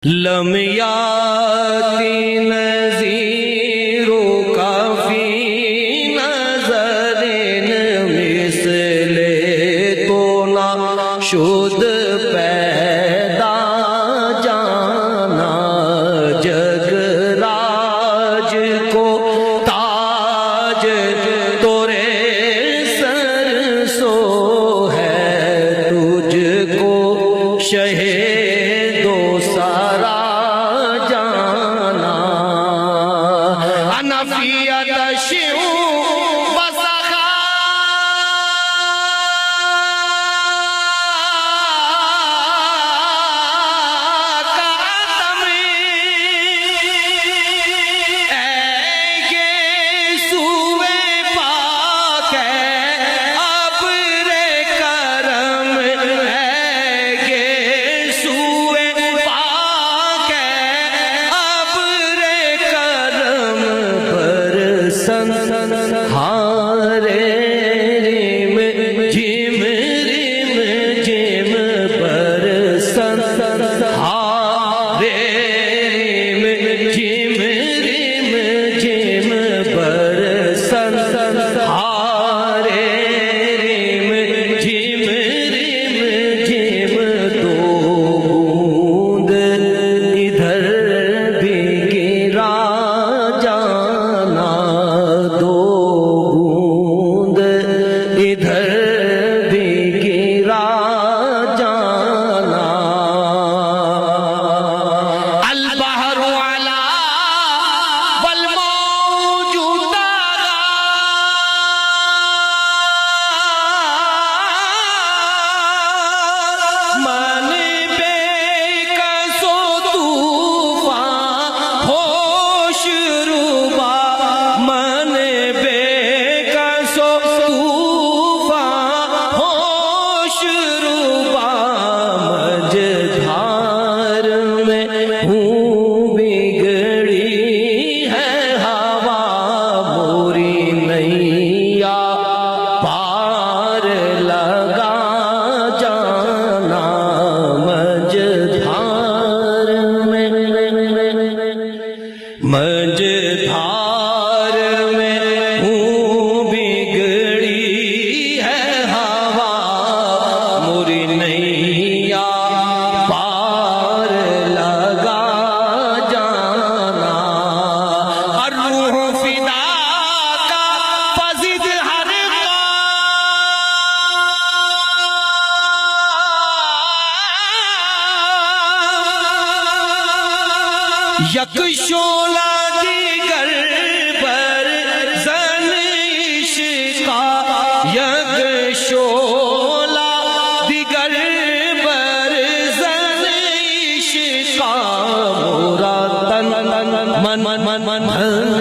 لم یاتی نذیرو کافی نظرین مثل تو نہ شد پیدا جانا جگ راج کو تاج تورے سر سو ہے تجھ کو شہ مجھدھار میں ہوں بگڑی ہے ہوا موری نیا پار لگا جانا الروح فدا کا فزد ہر یک شولہ دیگر پر زن عشقا یک شولہ دیگر پر زن عشقا مورا تن من